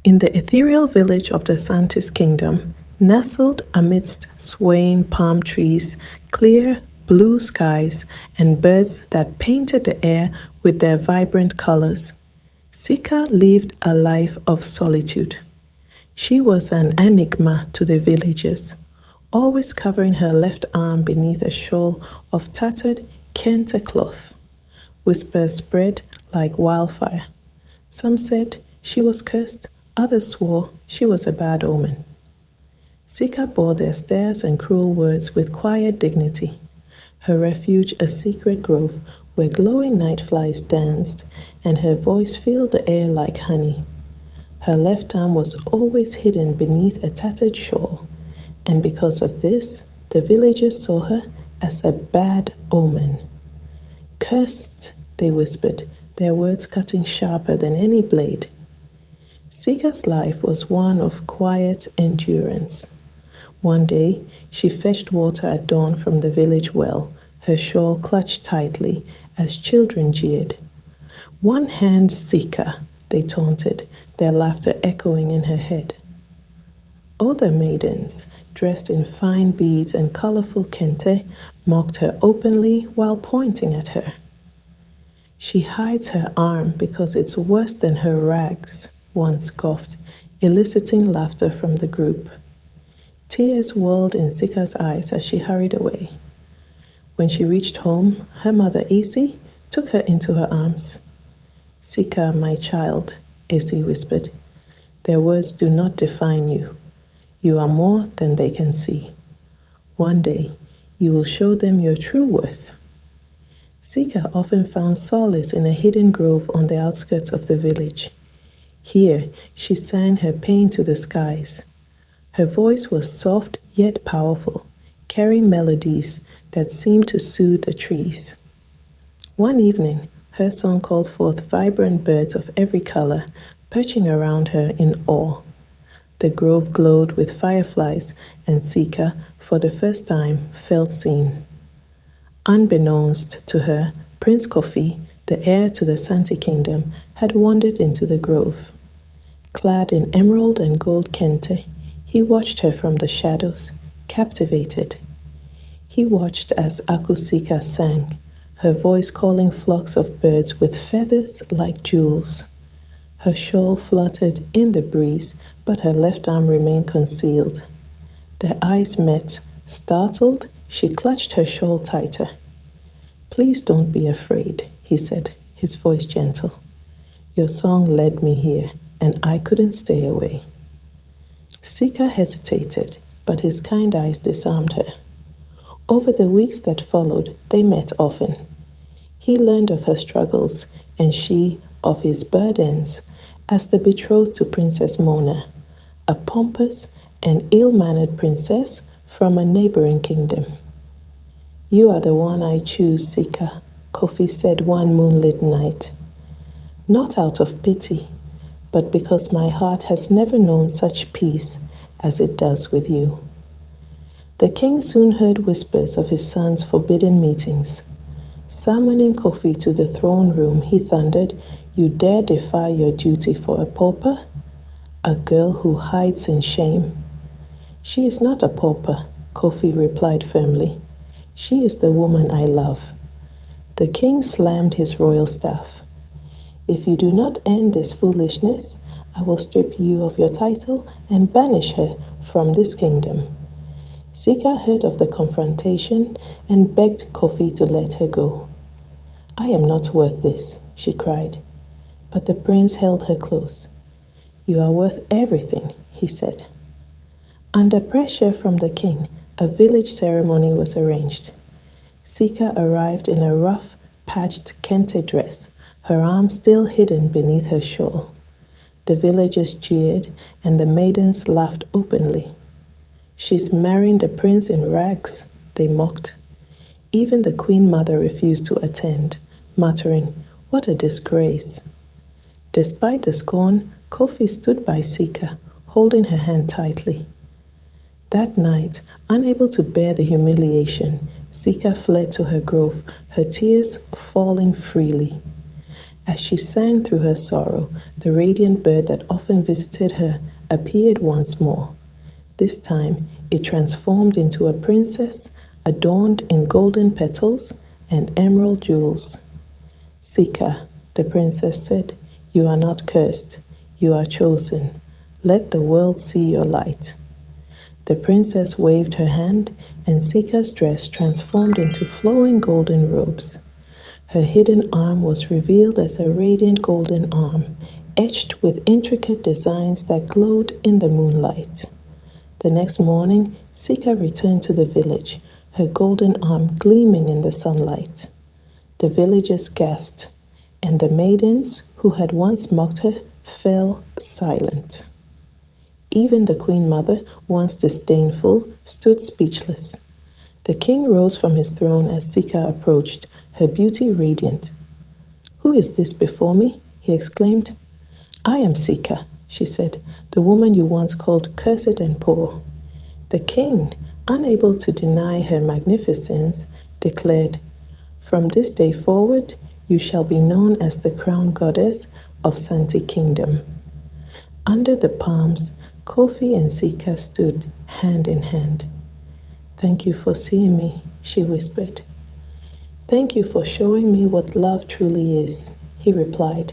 In the ethereal village of the Santis kingdom, nestled amidst swaying palm trees, clear blue skies, and birds that painted the air with their vibrant colors, Sika lived a life of solitude. She was an enigma to the villagers, always covering her left arm beneath a shawl of tattered kente cloth. Whispers spread like wildfire. Some said she was cursed, others swore she was a bad omen. Sika bore their stares and cruel words with quiet dignity, her refuge a secret grove where glowing night flies danced, and her voice filled the air like honey. Her left arm was always hidden beneath a tattered shawl, and because of this, the villagers saw her as a bad omen. Cursed, they whispered, their words cutting sharper than any blade. Sika's life was one of quiet endurance. One day, she fetched water at dawn from the village well, her shawl clutched tightly as children jeered. "One hand, Sika," they taunted, their laughter echoing in her head. Other maidens, dressed in fine beads and colorful kente, mocked her openly while pointing at her. "She hides her arm because it's worse than her rags," one scoffed, eliciting laughter from the group. Tears welled in Sika's eyes as she hurried away. When she reached home, her mother, Isi, took her into her arms. "Sika, my child," Isi whispered, "their words do not define you. You are more than they can see. One day, you will show them your true worth." Sika often found solace in a hidden grove on the outskirts of the village. Here, she sang her pain to the skies. Her voice was soft yet powerful, carrying melodies that seemed to soothe the trees. One evening, her song called forth vibrant birds of every color, perching around her in awe. The grove glowed with fireflies, and Sika, for the first time, felt seen. Unbeknownst to her, Prince Kofi, the heir to the Santi kingdom, had wandered into the grove. Clad in emerald and gold kente, he watched her from the shadows, captivated. He watched as Akusika sang, her voice calling flocks of birds with feathers like jewels. Her shawl fluttered in the breeze, but her left arm remained concealed. Their eyes met. Startled, she clutched her shawl tighter. "Please don't be afraid," he said, his voice gentle. "Your song led me here, and I couldn't stay away." Sika hesitated, but his kind eyes disarmed her. Over the weeks that followed, they met often. He learned of her struggles, and she of his burdens, as the betrothed to Princess Mona, a pompous and ill-mannered princess from a neighboring kingdom. "You are the one I choose, Sika," Kofi said one moonlit night. "Not out of pity, but because my heart has never known such peace as it does with you." The king soon heard whispers of his son's forbidden meetings. Summoning Kofi to the throne room, he thundered, "You dare defy your duty for a pauper? A girl who hides in shame." "She is not a pauper," Kofi replied firmly. "She is the woman I love." The king slammed his royal staff. "If you do not end this foolishness, I will strip you of your title and banish her from this kingdom." Sika heard of the confrontation and begged Kofi to let her go. "I am not worth this," she cried. But the prince held her close. "You are worth everything," he said. Under pressure from the king, a village ceremony was arranged. Sika arrived in a rough, patched kente dress, her arm still hidden beneath her shawl. The villagers jeered, and the maidens laughed openly. "She's marrying the prince in rags," they mocked. Even the queen mother refused to attend, muttering, "What a disgrace." Despite the scorn, Kofi stood by Sika, holding her hand tightly. That night, unable to bear the humiliation, Sika fled to her grove, her tears falling freely. As she sang through her sorrow, the radiant bird that often visited her appeared once more. This time, it transformed into a princess adorned in golden petals and emerald jewels. "Sika," the princess said, "you are not cursed. You are chosen. Let the world see your light." The princess waved her hand, and Sika's dress transformed into flowing golden robes. Her hidden arm was revealed as a radiant golden arm, etched with intricate designs that glowed in the moonlight. The next morning, Sika returned to the village, her golden arm gleaming in the sunlight. The villagers gasped, and the maidens who had once mocked her fell silent. Even the queen mother, once disdainful, stood speechless. The king rose from his throne as Sika approached, her beauty radiant. "Who is this before me?" he exclaimed. "I am Sika," she said, "the woman you once called cursed and poor." The king, unable to deny her magnificence, declared, "From this day forward, you shall be known as the crown goddess of Santi Kingdom." Under the palms, Kofi and Sika stood hand in hand. "Thank you for seeing me," she whispered. "Thank you for showing me what love truly is," he replied.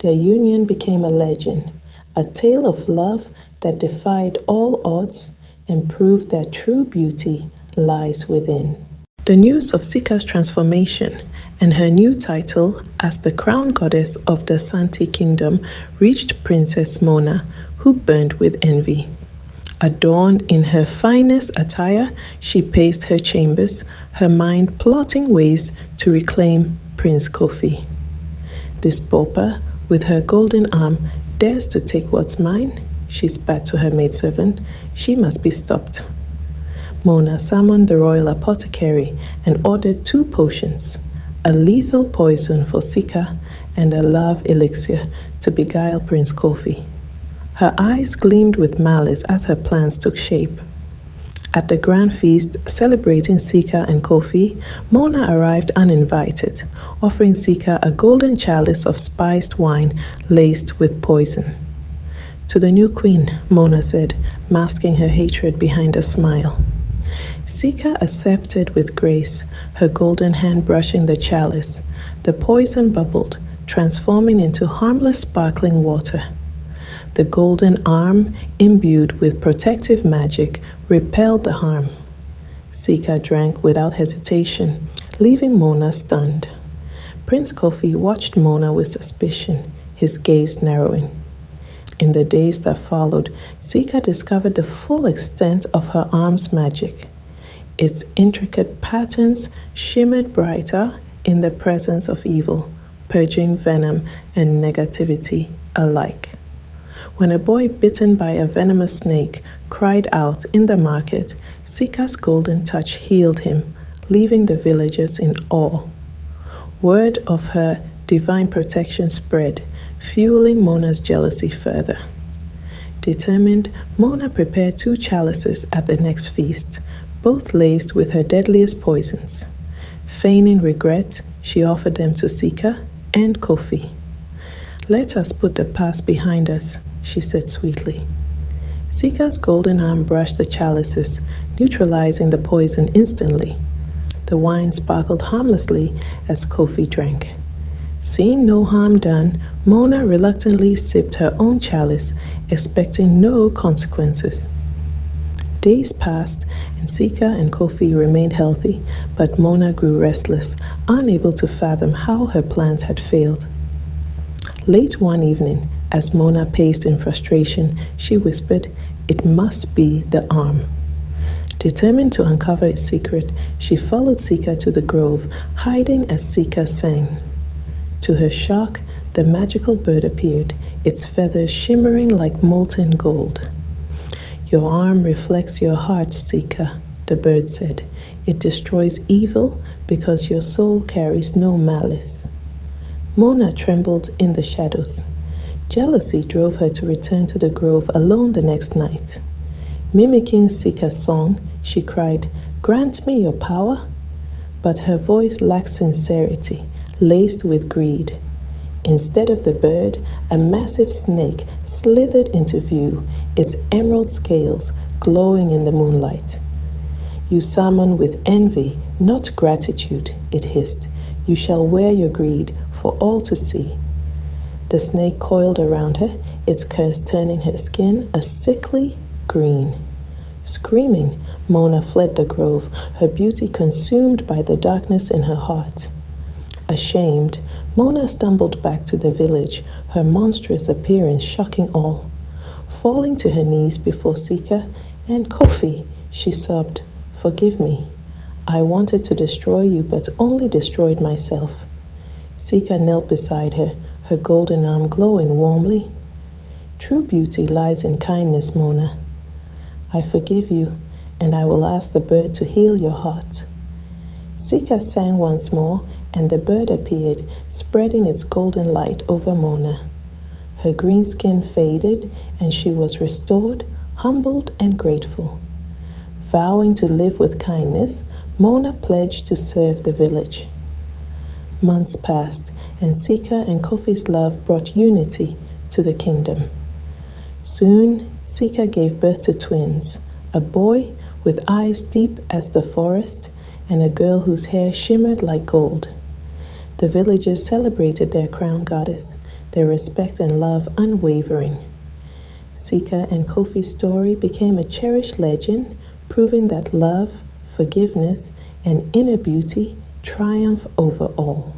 Their union became a legend, a tale of love that defied all odds and proved that true beauty lies within. The news of Sika's transformation and her new title as the crown goddess of the Santi Kingdom reached Princess Mona, who burned with envy. Adorned in her finest attire, she paced her chambers, her mind plotting ways to reclaim Prince Kofi. "This pauper, with her golden arm, dares to take what's mine," she spat to her maidservant. "She must be stopped." Mona summoned the royal apothecary and ordered 2 potions, a lethal poison for Sika and a love elixir to beguile Prince Kofi. Her eyes gleamed with malice as her plans took shape. At the grand feast celebrating Sika and Kofi, Mona arrived uninvited, offering Sika a golden chalice of spiced wine laced with poison. "To the new queen," Mona said, masking her hatred behind a smile. Sika accepted with grace, her golden hand brushing the chalice. The poison bubbled, transforming into harmless sparkling water. The golden arm, imbued with protective magic, repelled the harm. Sika drank without hesitation, leaving Mona stunned. Prince Kofi watched Mona with suspicion, his gaze narrowing. In the days that followed, Sika discovered the full extent of her arm's magic. Its intricate patterns shimmered brighter in the presence of evil, purging venom and negativity alike. When a boy bitten by a venomous snake cried out in the market, Sika's golden touch healed him, leaving the villagers in awe. Word of her divine protection spread, fueling Mona's jealousy further. Determined, Mona prepared 2 chalices at the next feast, both laced with her deadliest poisons. Feigning regret, she offered them to Sika and Kofi. "Let us put the past behind us," she said sweetly. Sika's golden arm brushed the chalices, neutralizing the poison instantly. The wine sparkled harmlessly as Kofi drank. Seeing no harm done, Mona reluctantly sipped her own chalice, expecting no consequences. Days passed, and Sika and Kofi remained healthy, but Mona grew restless, unable to fathom how her plans had failed. Late one evening, as Mona paced in frustration, she whispered, "It must be the arm." Determined to uncover its secret, she followed Sika to the grove, hiding as Sika sang. To her shock, the magical bird appeared, its feathers shimmering like molten gold. "Your arm reflects your heart, Sika," the bird said. "It destroys evil because your soul carries no malice." Mona trembled in the shadows. Jealousy drove her to return to the grove alone the next night. Mimicking Sika's song, she cried, "Grant me your power." But her voice lacked sincerity, laced with greed. Instead of the bird, a massive snake slithered into view, its emerald scales glowing in the moonlight. "You summon with envy, not gratitude," it hissed. "You shall wear your greed for all to see." The snake coiled around her, its curse turning her skin a sickly green. Screaming, Mona fled the grove, her beauty consumed by the darkness in her heart. Ashamed, Mona stumbled back to the village, her monstrous appearance shocking all. Falling to her knees before Sika and Kofi, she sobbed, "Forgive me. I wanted to destroy you, but only destroyed myself." Sika knelt beside her, her golden arm glowing warmly. "True beauty lies in kindness, Mona. I forgive you, and I will ask the bird to heal your heart." Sika sang once more, and the bird appeared, spreading its golden light over Mona. Her green skin faded, and she was restored, humbled and grateful. Vowing to live with kindness, Mona pledged to serve the village. Months passed, and Sika and Kofi's love brought unity to the kingdom. Soon, Sika gave birth to twins, a boy with eyes deep as the forest, and a girl whose hair shimmered like gold. The villagers celebrated their crown goddess, their respect and love unwavering. Sika and Kofi's story became a cherished legend, proving that love, forgiveness, and inner beauty triumph over all.